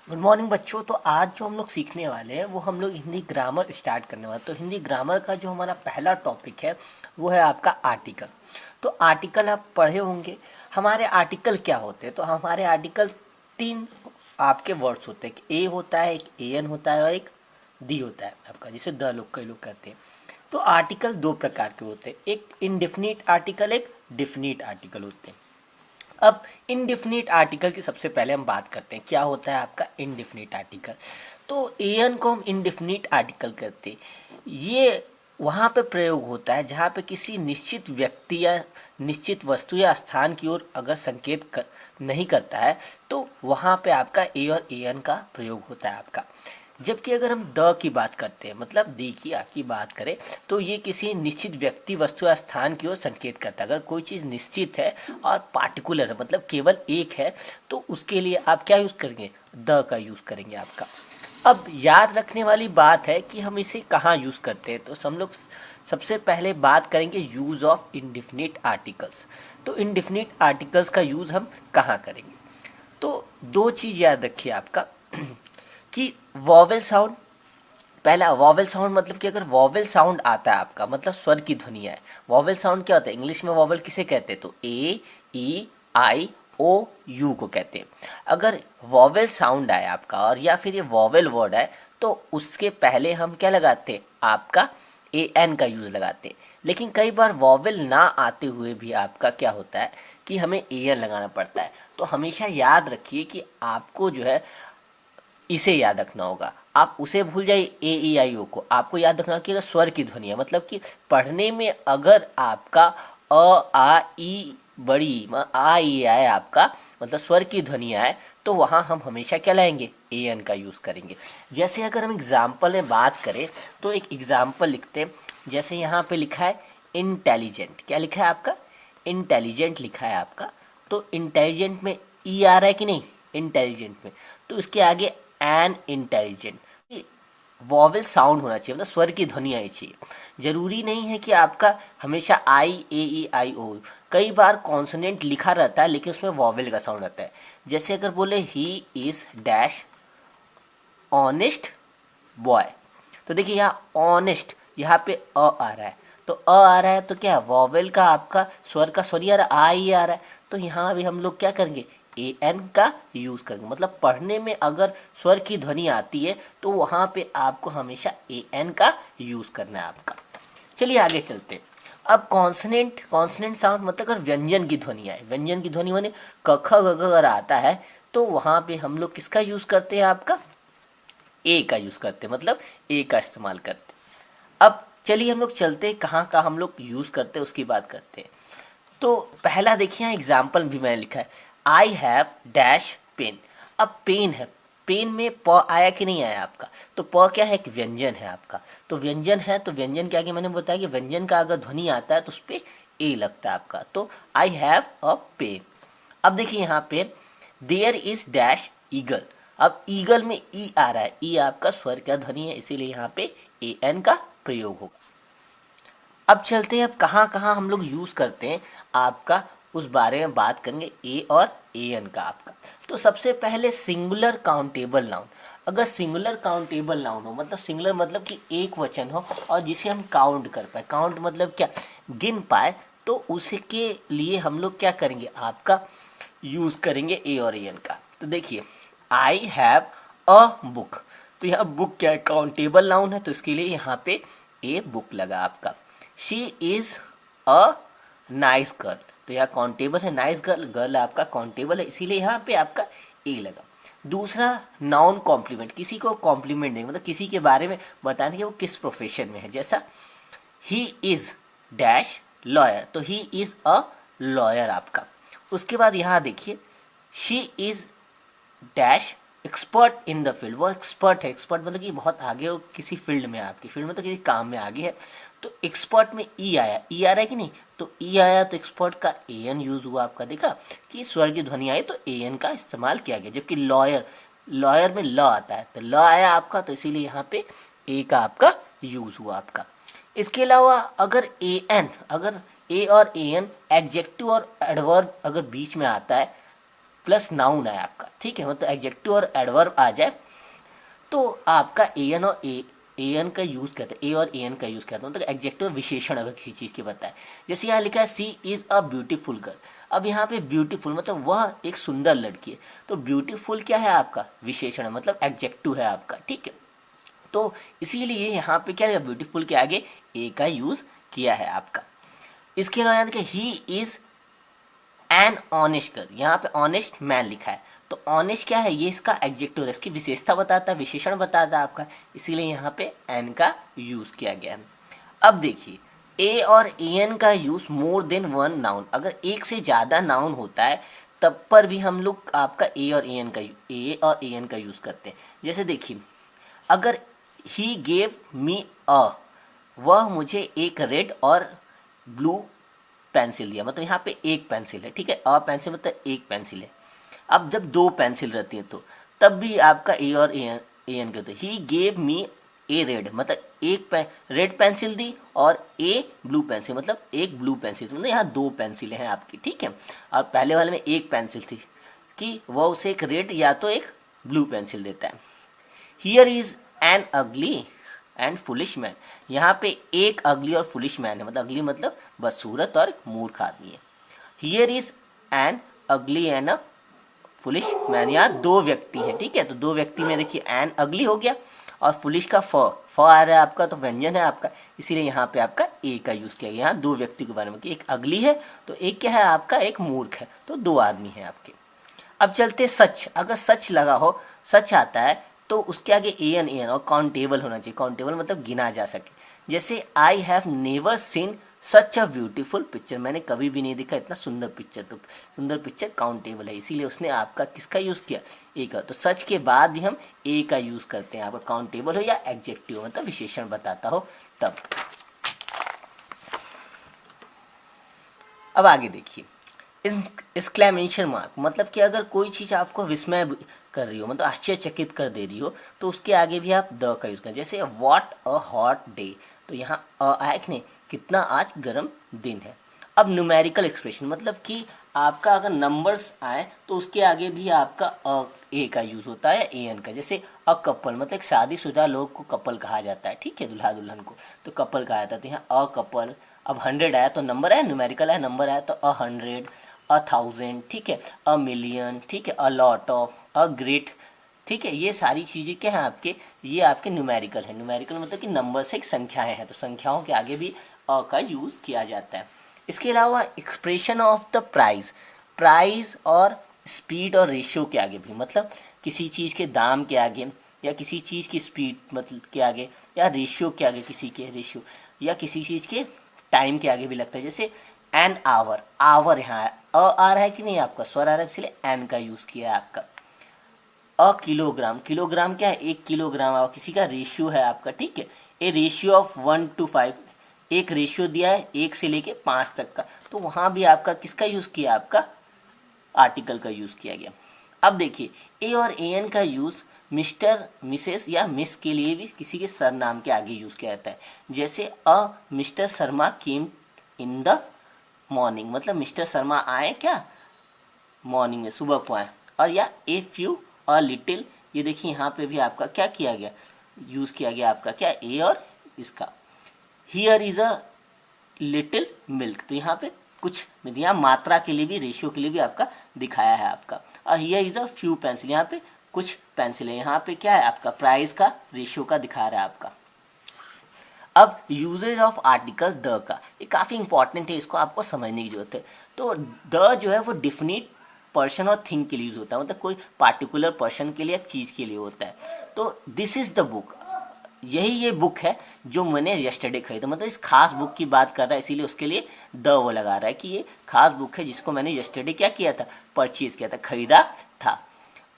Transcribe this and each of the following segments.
Good morning बच्चों। तो आज जो हम लोग सीखने वाले हैं वो हम लोग हिंदी ग्रामर स्टार्ट करने वाले हैं। तो हिंदी ग्रामर का जो हमारा पहला टॉपिक है वो है आपका आर्टिकल। तो आर्टिकल आप पढ़े होंगे। हमारे आर्टिकल क्या होते हैं? तो हमारे आर्टिकल तीन आपके वर्ड्स होते हैं। एक ए होता है, एक ए एन होता है और एक दी होता है आपका, जिसे द लोग कई लोग कहते हैं। तो आर्टिकल दो प्रकार के होते हैं, एक इनडिफिनिट आर्टिकल, एक डिफिनिट आर्टिकल होते हैं। अब इनडिफिनिट आर्टिकल की सबसे पहले हम बात करते हैं, क्या होता है आपका इनडिफिनिट आर्टिकल। तो एन को हम इनडिफिनिट आर्टिकल करते हैं। ये वहाँ पे प्रयोग होता है जहाँ पे किसी निश्चित व्यक्ति या निश्चित वस्तु या स्थान की ओर अगर नहीं करता है तो वहाँ पे आपका ए और ए एन का प्रयोग होता है आपका। जबकि अगर हम द की बात करते हैं, मतलब दी की आ की बात करें, तो ये किसी निश्चित व्यक्ति, वस्तु या स्थान की ओर संकेत करता है। अगर कोई चीज़ निश्चित है और पार्टिकुलर है, मतलब केवल एक है, तो उसके लिए आप क्या यूज़ करेंगे? द का यूज़ करेंगे आपका। अब याद रखने वाली बात है कि हम इसे कहाँ यूज़ करते हैं। तो हम लोग सबसे पहले बात करेंगे यूज़ ऑफ इनडिफिनिट आर्टिकल्स। तो इनडिफिनिट आर्टिकल्स का यूज़ हम कहाँ करेंगे? तो दो चीज़ याद रखिए आपका कि वॉवेल साउंड, पहला वॉवेल साउंड मतलब कि अगर वॉवेल साउंड आता है आपका, मतलब स्वर की ध्वनि है। वॉवेल साउंड क्या होता है? इंग्लिश में वॉवेल किसे कहते हैं? तो ए, ई, आई, ओ, यू को कहते हैं। अगर वॉवेल साउंड आए आपका और या फिर ये वॉवेल वर्ड है तो उसके पहले हम क्या लगाते हैं? आपका ए एन का यूज़ लगाते हैं। लेकिन कई बार वॉवेल ना आते हुए भी आपका क्या होता है कि हमें ए एन लगाना पड़ता है। तो हमेशा याद रखिए कि आपको जो है इसे याद रखना होगा। आप उसे भूल जाइए ए ई आई ओ को, आपको याद रखना कि अगर स्वर की ध्वनि है, मतलब कि पढ़ने में अगर आपका अ आ ई बड़ी आ ई आए आपका, मतलब स्वर की ध्वनि आए, तो वहाँ हम हमेशा क्या लाएंगे? ए एन का यूज़ करेंगे। जैसे अगर हम एग्जाम्पल में बात करें तो एक एग्जाम्पल लिखते हैं। जैसे यहाँ पे लिखा है इंटेलिजेंट। क्या लिखा है आपका? इंटेलिजेंट लिखा है आपका। तो इंटेलिजेंट में ई आ रहा है कि नहीं? इंटेलिजेंट में। तो इसके आगे एन इंटेलिजेंट, वॉवेल साउंड होना चाहिए, मतलब स्वर की ध्वनि आनी चाहिए। जरूरी नहीं है कि आपका हमेशा आई ए ई आई ओ। कई बार कॉन्सोनेंट लिखा रहता है लेकिन उसमें वॉवेल का साउंड आता है। जैसे अगर बोले he is dash honest boy, तो देखिए यहाँ ऑनेस्ट, यहाँ पे अ आ रहा है, तो अ आ रहा है तो क्या वॉवेल का आपका स्वर का स्वर ही आ रहा है, आ ही आ रहा है। तो यहाँ भी हम लोग क्या करेंगे? ए एन का यूज़ करेंगे। मतलब पढ़ने में अगर स्वर की ध्वनि आती है तो वहाँ पे आपको हमेशा ए एन का यूज़ करना है आपका। चलिए आगे चलते हैं। अब कॉन्सनेंट, कॉन्सनेंट साउंड मतलब अगर व्यंजन की ध्वनि आए, व्यंजन की ध्वनि माने क ख ग घ अगर आता है तो वहाँ पे हम लोग किसका यूज़ करते हैं? आपका ए का यूज़ करते हैं, मतलब ए का इस्तेमाल करते हैं। अब चलिए हम लोग चलते हैं कहाँ कहाँ हम लोग यूज़ करते हैं उसकी बात करते हैं। तो पहला देखिए, यहाँ एग्जाम्पल भी मैंने लिखा है, आई हैव डैश पेन। अब पेन है, पेन में प आया कि नहीं आया आपका? तो प क्या है? एक व्यंजन है आपका। तो व्यंजन है तो व्यंजन के आगे मैंने बताया कि व्यंजन का अगर ध्वनि आता है तो उस पर ए लगता है आपका। तो आई हैव अ पेन। अब देखिए यहाँ पे देयर इज डैश ईगल। अब ईगल में ई आ रहा है, ई आपका स्वर का ध्वनि है, इसीलिए यहाँ पे ए एन का प्रयोग होगा। अब चलते हैं, अब कहाँ कहाँ हम लोग यूज़ करते हैं आपका, उस बारे में बात करेंगे ए और ए एन का आपका। तो सबसे पहले सिंगुलर काउंटेबल नाउन। अगर सिंगुलर काउंटेबल नाउन हो, मतलब सिंगुलर मतलब कि एक वचन हो और जिसे हम काउंट कर पाए, काउंट मतलब क्या? गिन पाए, तो उसके लिए हम लोग क्या करेंगे? आपका यूज़ करेंगे ए और ए एन का। तो देखिए आई हैव अ बुक। तो यहाँ बुक क्या है? काउंटेबल नाउन है, तो इसके लिए यहाँ पे ए बुक लगा आपका। She is a nice girl, तो यहाँ काउंटेबल है, नाइस गर्ल, गर्ल आपका काउंटेबल है, इसीलिए यहाँ पे आपका ए लगा। दूसरा नाउन कॉम्प्लीमेंट, किसी को कॉम्प्लीमेंट नहीं, मतलब किसी के बारे में बताने के वो किस प्रोफेशन में है। जैसा ही इज डैश लॉयर, तो ही इज अ लॉयर आपका। उसके बाद यहाँ देखिए she is dash expert in the field, वो एक्सपर्ट है, एक्सपर्ट मतलब कि बहुत आगे हो किसी फील्ड में, आपकी फील्ड में तो किसी काम में आगे है। तो एक्सपर्ट में ई आया, ई आ रहा है कि नहीं? तो ई आया तो एक्सपर्ट का ए एन यूज हुआ आपका। देखा कि स्वर की ध्वनि आई तो ए एन का इस्तेमाल किया गया। जबकि लॉयर, लॉयर में ल आता है तो ल आया आपका, तो इसीलिए यहाँ पे ए का आपका यूज हुआ आपका। इसके अलावा अगर ए एन, अगर ए और ए एन एडजेक्टिव और एडवर्ब अगर बीच में आता है प्लस नाउन है आपका, ठीक है, मतलब एडजेक्टिव और एडवर्ब आ जाए तो आपका एन और एन का यूज करते हैं, ए और एन का यूज करते हैं, मतलब एडजेक्टिव विशेषण अगर किसी चीज की बताए। जैसे यहाँ लिखा है सी इज अ ब्यूटीफुल गर्ल। अब यहाँ पे ब्यूटीफुल मतलब वह एक सुंदर लड़की है, तो ब्यूटीफुल क्या है आपका विशेषण है, मतलब एडजेक्टिव है आपका, ठीक है। तो इसीलिए यहाँ पे क्या है, ब्यूटीफुल के आगे ए का यूज किया है आपका। इसके अलावा यहाँ देखिए he is an honest girl, यहाँ पे ऑनेस्ट मैन लिखा है, तो ऑनेस्ट क्या है, ये इसका एडजेक्टिव है, इसकी विशेषता बताता है, विशेषण बताता है आपका, इसीलिए यहाँ पे एन का यूज किया गया है। अब देखिए ए और एन का use more than one noun, अगर एक से ज्यादा नाउन होता है तब पर भी हम लोग आपका ए और एन का यूज करते हैं। जैसे देखिए अगर ही गेव मी अ, वह मुझे एक रेड और ब्लू पेंसिल दिया, मतलब यहाँ पे एक पेंसिल है, ठीक है, अ पेंसिल मतलब एक पेंसिल है। अब जब दो पेंसिल रहती है तो तब भी आपका ए और एन कहते हैं। He gave me A red, मतलब एक रेड पेंसिल दी, और ए ब्लू पेंसिल मतलब एक ब्लू पेंसिल, मतलब यहाँ दो पेंसिलें हैं आपकी, ठीक है। और पहले वाले में एक पेंसिल थी कि वह उसे एक रेड या तो एक ब्लू पेंसिल देता है। हियर इज एन अगली एंड फुलिश मैन, यहाँ पे एक अगली और फुलिश मैन है, मतलब अगली मतलब बदसूरत और मूर्ख आदमी है। हियर इज एन अगली एंड अ फुलिश मैन, यहाँ दो व्यक्ति हैं, ठीक है, तो दो व्यक्ति में देखिए एन अगली हो गया और फुलिश का फ आ रहा है आपका, तो व्यंजन है आपका, इसीलिए यहाँ पे आपका ए का यूज किया गया। यहाँ दो व्यक्ति के बारे में कि एक अगली है तो एक क्या है आपका, एक मूर्ख है, तो दो आदमी हैं आपके। अब चलते सच, अगर सच लगा हो, सच आता है तो उसके आगे एन और काउंटेबल होना चाहिए, काउंटेबल मतलब गिना जा सके। जैसे I have never seen such a beautiful picture, मैंने कभी भी नहीं देखा इतना सुंदर पिक्चर, तो सुंदर पिक्चर काउंटेबल है, इसीलिए उसने आपका किसका यूज किया, ए का। तो सच के बाद भी हम ए का यूज करते हैं, आपका काउंटेबल हो या एडजेक्टिव मतलब विशेषण बताता हो तब। अब आगे देखिए एक्सक्लेमेशन मार्क, मतलब कि अगर कोई चीज आपको विस्मय कर रही हो, मतलब आश्चर्यचकित कर दे रही हो, तो उसके आगे भी आप द का यूज करें। जैसे व्हाट अ हॉट डे, तो यहाँ आया कि नहीं, कितना आज गर्म दिन है। अब न्यूमेरिकल एक्सप्रेशन मतलब कि आपका अगर नंबर्स आए तो उसके आगे भी आपका ए का यूज होता है, ए एन का। जैसे अ कपल मतलब एक शादीशुदा लोग को कपल कहा जाता है, ठीक है, दुल्हा दुल्हन को तो कपल कहा जाता है, तो यहाँ अ कपल। अब 100 आया तो नंबर है, न्यूमेरिकल है, नंबर आया तो 100, 1000, ठीक है, अ मिलियन, ठीक है, a lot of, a great, ठीक है, ये सारी चीजें क्या है आपके, ये आपके न्यूमेरिकल है। न्यूमेरिकल मतलब कि नंबर से एक संख्याएं हैं, तो संख्याओं के आगे भी अ का यूज किया जाता है। इसके अलावा expression of the price, price और स्पीड और रेशियो के आगे भी, मतलब किसी चीज के दाम के आगे या किसी चीज की स्पीड मतलब के आगे या रेशियो के आगे, किसी के रेशियो या किसी चीज के टाइम के आगे भी लगता है। जैसे एन आवर, आवर यहाँ अ आ रहा है कि नहीं आपका, स्वर आ रहा है, इसलिए एन का यूज किया है आपका। अ किलोग्राम, किलोग्राम क्या है, 1 किलोग्राम किसी का रेशियो है आपका, ठीक है, ए रेशियो ऑफ 1 to 5, एक रेशियो दिया है 1 से लेके 5 तक का, तो वहां भी आपका किसका यूज किया, आपका आर्टिकल का यूज किया गया। अब देखिए ए और ए एन का यूज मिस्टर, मिसेस या मिस के लिए भी किसी के सरनाम के आगे यूज किया जाता है। जैसे a mister Sharma came in the morning, मतलब मिस्टर शर्मा आए क्या मॉर्निंग में, सुबह को आए। और या ए फ्यू और लिटिल, ये देखिए यहाँ पे भी आपका क्या किया गया, यूज किया गया आपका क्या, ए और इसका। Here is a little milk, तो यहाँ पे कुछ यहाँ मात्रा के लिए भी, रेशियो के लिए भी आपका दिखाया है आपका। और here is a few pencil, यहाँ पे कुछ पेंसिल है, यहाँ पे क्या है आपका प्राइस का, रेशियो का दिखा रहा है आपका। अब यूजेज ऑफ आर्टिकल द का, ये काफी इंपॉर्टेंट है, इसको आपको समझने की जरूरत है। तो द जो है वो डिफिनिट पर्सन और थिंग के लिए यूज होता है, मतलब कोई पार्टिकुलर पर्सन के लिए, एक चीज के लिए होता है। तो दिस इज द बुक, यही ये बुक है जो मैंने यस्टरडे खरीदा, मतलब इस खास बुक की बात कर रहा है, इसीलिए उसके लिए द वो लगा रहा है कि ये खास बुक है जिसको मैंने यस्टरडे क्या किया था, परचेज किया था, खरीदा था।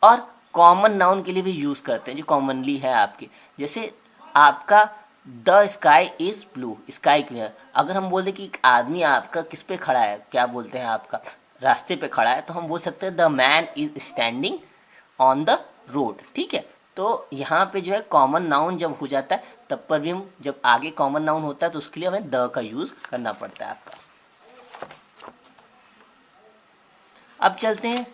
और कॉमन नाउन के लिए भी यूज करते हैं जो कॉमनली है आपके, जैसे आपका the sky is blue, sky clear. अगर हम बोल दें कि एक आदमी आपका किस पे खड़ा है, क्या बोलते हैं आपका रास्ते पे खड़ा है, तो हम बोल सकते हैं the man is standing on the road, ठीक है। तो यहाँ पे जो है कॉमन नाउन जब हो जाता है तब पर भी हम, जब आगे कॉमन नाउन होता है तो उसके लिए हमें द का यूज करना पड़ता है आपका। अब चलते हैं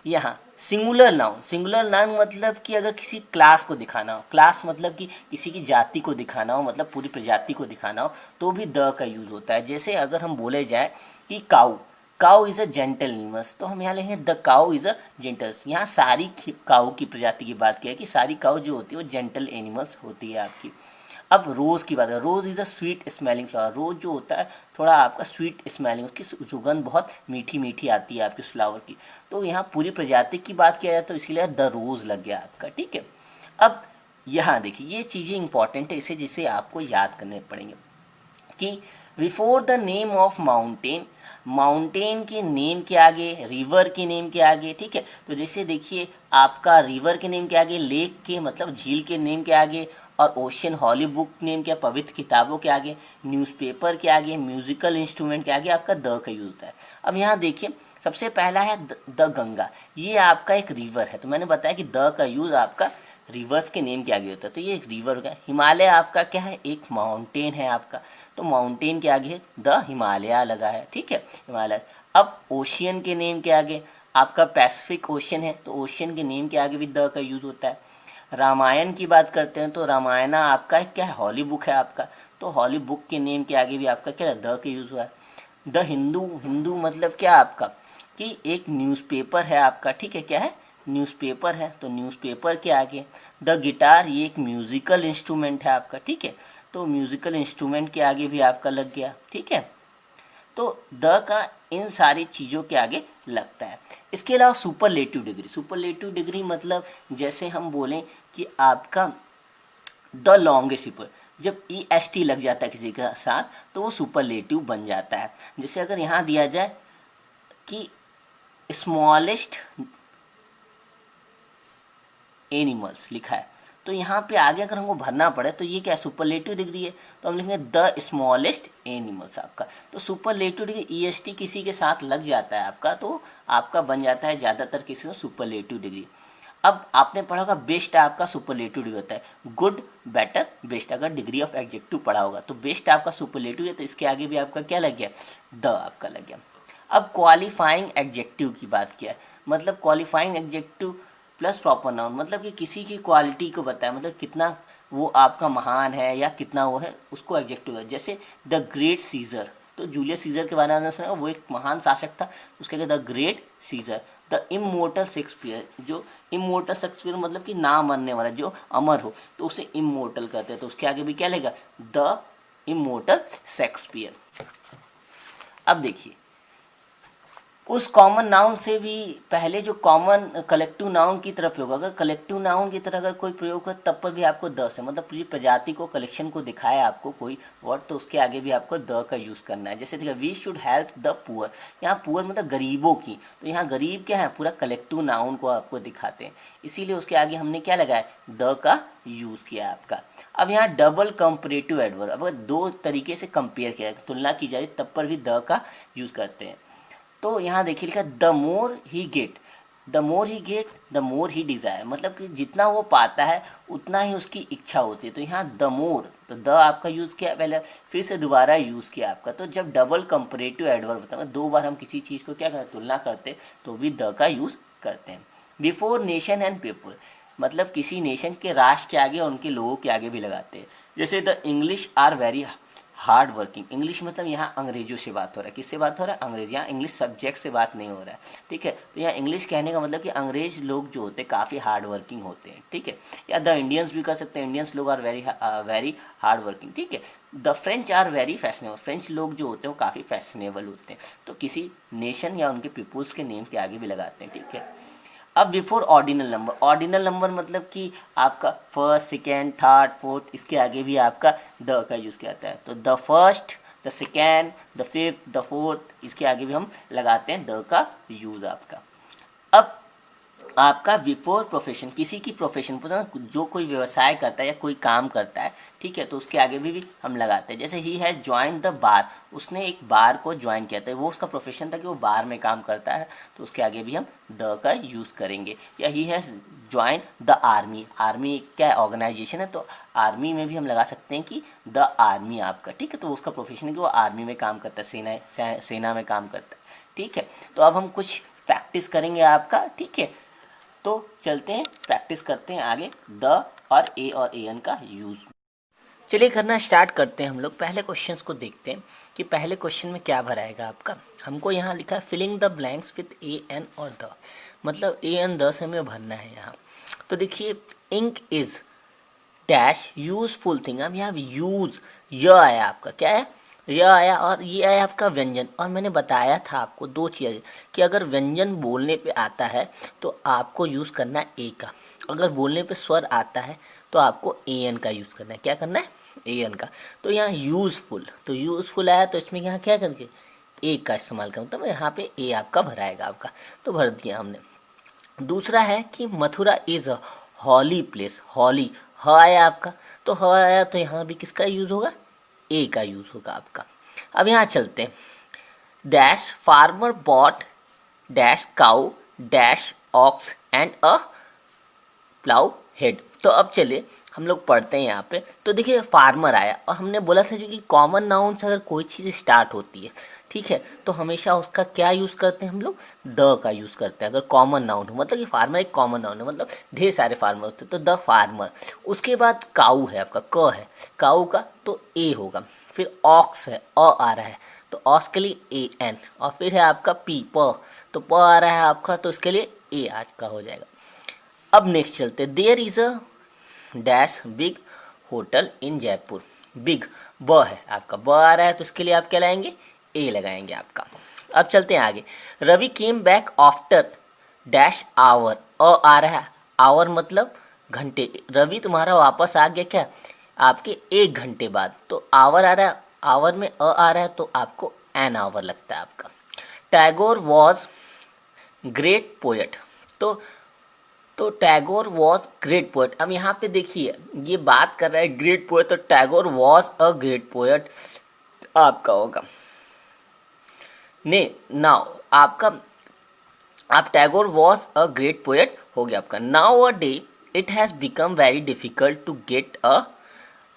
यहाँ सिंगुलर नाउन मतलब कि अगर किसी क्लास को दिखाना हो, क्लास मतलब कि किसी की जाति को दिखाना हो, मतलब पूरी प्रजाति को दिखाना हो, तो भी द का यूज होता है। जैसे अगर हम बोले जाए कि काऊ काऊ इज अ जेंटल एनिमल्स, तो हम यहाँ लिखेंगे द काऊ इज अ जेंटल्स। यहाँ सारी काऊ की प्रजाति की बात किया कि सारी काऊ जो होती है वो जेंटल एनिमल्स होती है आपकी। अब रोज़ की बात है, rose is a sweet smelling flower. Rose जो होता है थोड़ा आपका स्वीट स्मेलिंग, उसकी सुगंध बहुत मीठी मीठी आती है आपकी उस फ्लावर की। तो यहाँ पूरी प्रजाति की बात किया जाए तो इसीलिए द रोज़ लग गया आपका, ठीक है। अब यहाँ देखिए ये चीज़ें इंपॉर्टेंट है, इसे जिसे आपको याद करने पड़ेंगे कि before the name of mountain, mountain के नेम के आगे, रिवर के नेम के आगे, ठीक है। तो जैसे देखिए आपका रिवर के नेम के आगे, लेक के मतलब झील के नेम के आगे, और ओशियन हॉली बुक नेम के पवित्र किताबों के आगे, न्यूज़पेपर के आगे, म्यूजिकल इंस्ट्रूमेंट के आगे आपका द का यूज होता है। अब यहाँ देखिए सबसे पहला है द गंगा, ये आपका एक रिवर है। तो मैंने बताया कि द का यूज आपका रिवर्स के नेम के आगे होता है, तो ये एक रिवर हो गया। हिमालय आपका क्या है, एक माउंटेन है आपका, तो माउंटेन के आगे द हिमालय लगा है, ठीक है, हिमालय। अब ओशियन के नेम के आगे आपका पैसिफिक ओशियन है, तो ओशियन के नेम के आगे भी द का यूज होता है। रामायण की बात करते हैं तो रामायण आपका क्या है, हॉली बुक है आपका, तो हॉली बुक के नेम के आगे भी आपका क्या है, द का यूज हुआ है। द हिंदू, हिंदू मतलब क्या आपका कि एक न्यूज़पेपर है आपका, ठीक है, क्या है, न्यूज़पेपर है, तो न्यूज़पेपर के आगे द गिटार, ये एक म्यूजिकल इंस्ट्रूमेंट है आपका, ठीक है, तो म्यूजिकल इंस्ट्रूमेंट के आगे भी आपका लग गया, ठीक है। तो द का इन सारी चीज़ों के आगे लगता है। इसके अलावा सुपरलेटिव डिग्री, सुपरलेटिव डिग्री मतलब जैसे हम बोलें कि आपका द लॉन्गेस्ट सुपर, जब ई एस टी लग जाता है किसी के साथ तो वो सुपरलेटिव बन जाता है। जैसे अगर यहाँ दिया जाए कि स्मॉलेस्ट एनिमल्स लिखा है, तो यहाँ पे आगे अगर हमको भरना पड़े तो ये क्या सुपरलेटिव डिग्री है, तो हम लिखेंगे द स्मॉलेस्ट एनिमल्स आपका। तो superlative degree E S T किसी के साथ लग जाता है आपका, तो आपका बन जाता है ज़्यादातर किसी में सुपरलेटिव डिग्री। अब आपने पढ़ा होगा बेस्ट आपका सुपरलेटिव डिग्री होता है, गुड बेटर बेस्ट, अगर डिग्री ऑफ एडजेक्टिव पढ़ा होगा तो बेस्ट आपका सुपरलेटिव है, तो इसके आगे भी आपका क्या लग गया, द आपका लग गया। अब क्वालिफाइंग एडजेक्टिव की बात किया, मतलब qualifying adjective plus proper noun, मतलब कि किसी की क्वालिटी को बताया, मतलब कितना वो आपका महान है या कितना वो है, उसको एडजेक्टिव है। जैसे द ग्रेट सीजर, तो जूलियस सीजर के बारे में सुना, वो एक महान शासक था, उसके आगे the great Caesar. The immortal Shakespeare, जो इमोर्टल शेक्सपियर मतलब कि ना मरने वाला, जो अमर हो तो उसे इमोर्टल कहते हैं, तो उसके आगे भी क्या लगेगा, द इमोर्टल शेक्सपियर। अब देखिए उस कॉमन नाउन से भी पहले जो कॉमन कलेक्टिव नाउन की तरफ प्रयोग, अगर कलेक्टिव नाउन की तरह अगर कोई प्रयोग है तब पर भी आपको द से, मतलब पूरी प्रजाति को कलेक्शन को दिखाया आपको कोई वर्ड, तो उसके आगे भी आपको द का यूज़ करना है। जैसे देखिए we should help the poor, यहाँ पुअर मतलब गरीबों की, तो यहाँ गरीब क्या है, पूरा कलेक्टिव नाउन को आपको दिखाते हैं, इसीलिए उसके आगे हमने क्या लगाया, द का यूज़ किया आपका। अब यहाँ डबल कंपेरेटिव एडवर्ब, अगर दो तरीके से कंपेयर किया तुलना की जाए तब पर भी द का यूज़ करते हैं। तो यहाँ देखिए लिखा the more he get, the more he get the more he desire, मतलब कि जितना वो पाता है उतना ही उसकी इच्छा होती है। तो यहाँ द मोर, तो द आपका यूज़ किया पहले, फिर से दोबारा यूज़ किया आपका। तो जब डबल कंपेरेटिव एडवर्ब होता है, दो बार हम किसी चीज़ को क्या करते, तुलना करते, तो भी द का यूज़ करते हैं। बिफोर नेशन एंड पीपल, मतलब किसी नेशन के राष्ट्र के आगे और उनके लोगों के आगे भी लगाते हैं। जैसे the English are very hard working, English मतलब यहाँ अंग्रेजों से बात हो रहा है, किससे बात हो रहा है, अंग्रेज, यहाँ इंग्लिश सब्जेक्ट से बात नहीं हो रहा है, ठीक है। तो यहाँ इंग्लिश कहने का मतलब कि अंग्रेज लोग जो होते हैं काफ़ी हार्ड वर्किंग होते हैं, ठीक है। या द इंडियंस भी कर सकते हैं, इंडियंस लोग आर वेरी हार्ड वर्किंग, ठीक है। The French are very fashionable, French लोग जो होते हैं वो काफ़ी फैशनेबल होते हैं, तो किसी नेशन या उनके पीपुल्स के नेम के आगे भी लगाते हैं, ठीक है। अब before ordinal number, ordinal number मतलब कि आपका फर्स्ट सेकेंड थर्ड फोर्थ, इसके आगे भी आपका द का यूज़ किया जाता है। तो the first, the second, the fifth, the fourth, इसके आगे भी हम लगाते हैं द का यूज़ आपका। अब आपका बिफोर प्रोफेशन, किसी की प्रोफेशन जो कोई व्यवसाय करता है या कोई काम करता है, ठीक है, तो उसके आगे भी हम लगाते हैं। जैसे he has join the bar, उसने एक बार को ज्वाइन किया था, वो उसका प्रोफेशन था कि वो बार में काम करता है, तो उसके आगे भी हम द का यूज़ करेंगे। या he has join the army, army क्या है, ऑर्गेनाइजेशन है, तो आर्मी में भी हम लगा सकते हैं कि द आर्मी आपका, ठीक है, तो उसका प्रोफेशन है कि वो आर्मी में काम करता है, सेना में काम करता है, ठीक है। तो अब हम कुछ प्रैक्टिस करेंगे आपका, ठीक है। तो चलते हैं, प्रैक्टिस करते हैं आगे द और ए एन का यूज। चलिए करना स्टार्ट करते हैं हम लोग। पहले क्वेश्चंस को देखते हैं कि पहले क्वेश्चन में क्या भराएगा आपका। हमको यहाँ लिखा है filling the blanks with a an और द, मतलब ए एन द से हमें भरना है यहाँ। तो देखिए ink is dash useful thing. अब यहाँ यूज य आया आपका, क्या है, यह आया, और ये आया आपका व्यंजन। और मैंने बताया था आपको दो चीज़ें कि अगर व्यंजन बोलने पे आता है तो आपको यूज़ करना है ए का, अगर बोलने पे स्वर आता है तो आपको ए एन का यूज़ करना है। क्या करना है, ए एन का। तो यहाँ यूजफुल, तो यूजफुल आया तो इसमें यहाँ क्या करके ए का इस्तेमाल करूँ, तो यहाँ पे ए आपका भराएगा आपका, तो भर दिया हमने। दूसरा है कि Mathura is a holy place, holy ह आया आपका, तो ह आया तो यहाँ भी किसका यूज़ होगा, ए का यूज़ होगा आपका। अब यहाँ चलते हैं, dash farmer bought dash cow dash ox and a plough had. तो अब चलिए हम लोग पढ़ते हैं यहाँ पे। तो देखिए फार्मर आया, और हमने बोला था जो कि कॉमन नाउन से अगर कोई चीज़ स्टार्ट होती है, ठीक है, तो हमेशा उसका क्या यूज़ करते हैं हम लोग, द का यूज़ करते हैं अगर कॉमन नाउन हो। मतलब कि फार्मर एक कॉमन नाउन है, मतलब ढेर सारे फार्मर होते हैं, तो द फार्मर। उसके बाद काऊ है आपका, क है काऊ का, तो ए होगा। फिर ऑक्स है, अ आ रहा है, तो ऑक्स के लिए ए एन। और फिर है आपका पी, प, तो प आ रहा है आपका, तो इसके लिए ए आज का हो जाएगा। अब नेक्स्ट चलते, there is a dash big hotel in Jaipur. Big ब है आपका, ब आ रहा है तो इसके लिए आप क्या लाएंगे, ए लगाएंगे आपका। अब चलते हैं आगे, Ravi came back after dash hour, अ आ रहा है, आवर मतलब घंटे, रवि तुम्हारा वापस आ गया क्या, आपके 1 घंटे बाद, तो आवर आ रहा है, आवर में अ आ रहा है तो आपको एन आवर लगता है आपका। टैगोर वॉज ग्रेट पोएट, तो टैगोर वॉज ग्रेट पोएट। अब यहाँ पे देखिए ये बात कर रहा है ग्रेट पोएट, तो Tagore was a great poet आपका होगा। ने नाउ आपका, आप Tagore was a great poet हो गया आपका। Now a day it has become very difficult to get a,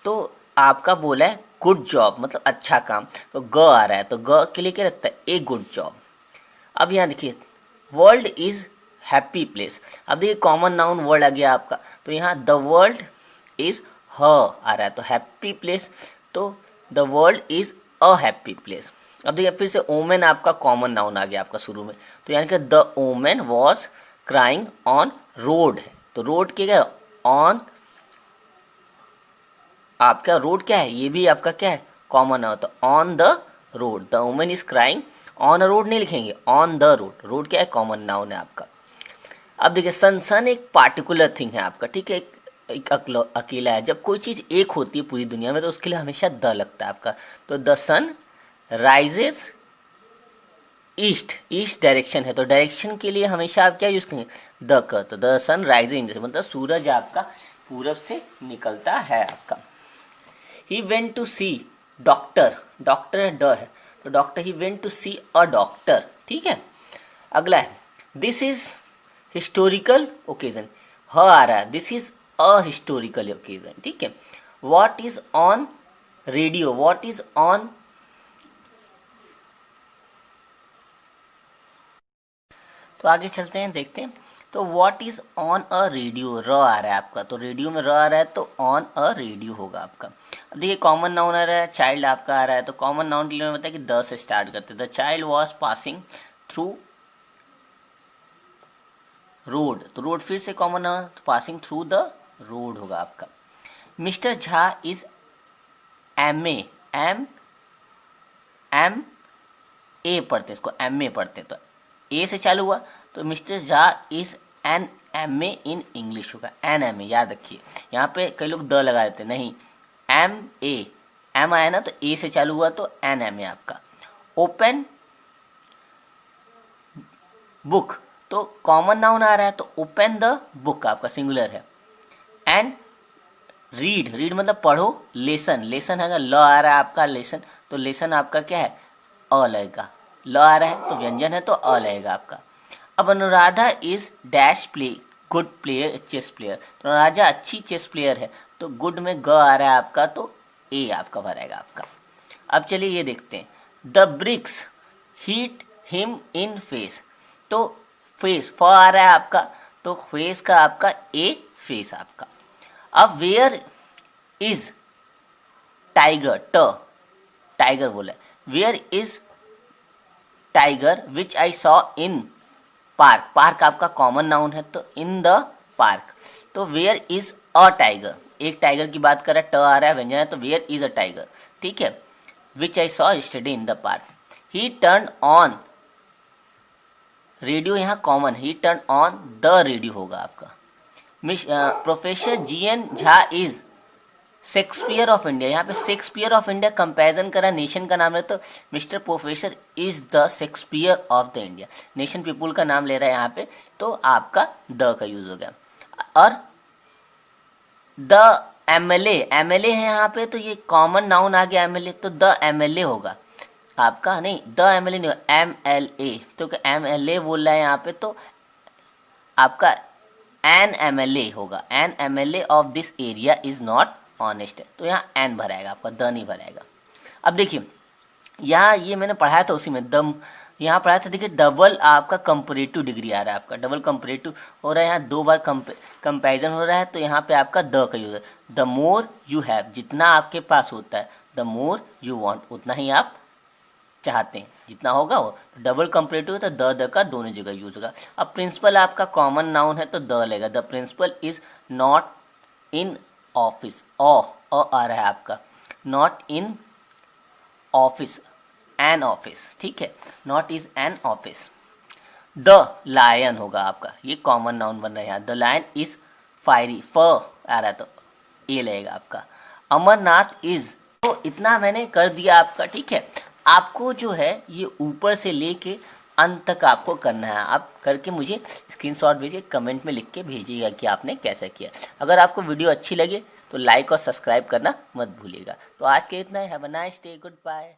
तो आपका बोला है गुड जॉब, मतलब अच्छा काम, तो ग आ रहा है, तो ग के लिए क्या रखता है, ए गुड जॉब। अब यहाँ देखिए वर्ल्ड इज हैप्पी प्लेस। अब देखिए कॉमन नाउन वर्ल्ड आ गया आपका, तो यहाँ द वर्ल्ड इज ह आ रहा है, तो हैप्पी प्लेस, तो the world is a happy place. अब देखिए फिर से ओमेन आपका कॉमन नाउन आ गया आपका शुरू में, तो यानी कि the woman was crying on road है, तो रोड के क्या, ऑन, आपका रोड क्या है, ये भी आपका क्या है, कॉमन नाउन, तो on the road, the woman is crying on a road नहीं लिखेंगे, ऑन द रोड, रोड क्या है, कॉमन नाउन है आपका। अब देखिए सन एक पार्टिकुलर थिंग है आपका, ठीक है, एक अकेला है। जब कोई चीज़ एक होती है पूरी दुनिया में तो उसके लिए हमेशा द लगता है आपका, तो the sun rises east, east direction है, तो डायरेक्शन के लिए हमेशा आप क्या यूज करेंगे, द का, तो द सन राइजिंग, मतलब सूरज आपका पूरब से निकलता है आपका। He went to see doctor, doctor ड है, तो doctor, he went to see a doctor, ठीक है। अगला है दिस इज हिस्टोरिकल ओकेजन, ह आ रहा है, this is a historical occasion, ठीक है। What is on radio, what is on, तो आगे चलते हैं देखते हैं। तो what is on a radio, र आ रहा है आपका, तो रेडियो में र आ रहा है तो ऑन अ रेडियो होगा आपका। अब देखिए कॉमन नाउन आ रहा है, चाइल्ड आपका आ रहा है, तो कॉमन नाउन के लिए मैं बताया कि द से स्टार्ट करते, the child was passing through road, तो रोड फिर से कॉमन नाउन, तो पासिंग थ्रू द रोड होगा आपका। Mister Jha is M A, M M A पढ़ते, इसको एम ए पढ़ते, तो ए से चालू हुआ, तो Mister Jha is an M A in English होगा, एन एम ए, याद रखिए। यहाँ पे कई लोग द लगा देते, नहीं, एम ए, एम आया ना तो ए से चालू हुआ तो एन एम ए आपका। ओपन बुक, तो कॉमन नाउन आ रहा है, तो ओपन द बुक आपका सिंगुलर है। एंड रीड, रीड मतलब पढ़ो, लेसन, लेसन है, ल आ रहा है आपका लेसन, तो लेसन आपका क्या है, अ लगेगा, ल आ रहा है तो व्यंजन है तो अ लगेगा आपका। अब Anuradha is dash play good player, chess player, तो अनुराधा अच्छी चेस प्लेयर है, तो गुड में ग आ रहा है आपका, तो ए आपका भरेगा आपका। अब चलिए ये देखते हैं, the bricks hit him in face, तो फेस, फ आ रहा है आपका, तो फेस का आपका ए फेस आपका। अब वेयर इज टाइगर, ट टाइगर बोला है, where is tiger which I saw in park, park आपका कॉमन नाउन है तो इन द पार्क, तो वेयर इज अ टाइगर, एक टाइगर की बात कर रहा है, ट आ रहा है व्यंजन है तो वेयर इज अ टाइगर, ठीक है। Which I saw yesterday in the park, he turn on radio, यहाँ common, he turn on the radio होगा आपका। Professor G N Jha is Shakespeare of India, यहाँ पे शेक्सपियर ऑफ इंडिया कंपैरिजन करा, nation का नाम है तो mister professor is the Shakespeare of the India, nation people का नाम ले रहा है यहाँ पे, तो आपका द का यूज हो गया। और द एमएलए, एमएलए है यहाँ पे तो ये कॉमन नाउन आ गया एमएलए, तो द एमएलए होगा आपका, नहीं द एमएलए नहीं, एमएलए, तो एमएलए बोल रहा है यहाँ पे तो आपका एन एमएलए होगा, N MLA of this area is not honest, तो यहाँ एन भराएगा आपका, द नहीं भराएगा। अब देखिए यहाँ ये मैंने पढ़ाया था उसी में दम, यहाँ पढ़ाया था, देखिए डबल आपका कंपैरेटिव डिग्री आ रहा है आपका, डबल कंपैरेटिव हो रहा है, यहाँ दो बार कंपैरिजन हो रहा है, तो यहाँ पे आपका द का यूज है। द मोर यू हैव, जितना आपके पास होता है, द मोर यू वांट, उतना ही आप चाहते हैं, जितना होगा वो, डबल कंपैरेटिव तो द का दोनों जगह यूज होगा। अब प्रिंसिपल आपका कॉमन नाउन है तो द लेगा, the principal is not in office, अ आ रहा है आपका, not in office, an office, ठीक है, not is an office. The lion होगा आपका, ये कॉमन नाउन बन रहा है यहाँ, द लायन इज फायरी, फ आ रहा है तो ए लगेगा आपका। अमरनाथ इज, तो इतना मैंने कर दिया आपका, ठीक है। आपको जो है ये ऊपर से लेके अंत तक आपको करना है, आप करके मुझे स्क्रीनशॉट भेजिए, कमेंट में लिख के भेजिएगा कि आपने कैसे किया। अगर आपको वीडियो अच्छी लगे तो लाइक और सब्सक्राइब करना मत भूलिएगा। तो आज के इतना ही, have a nice day, good bye.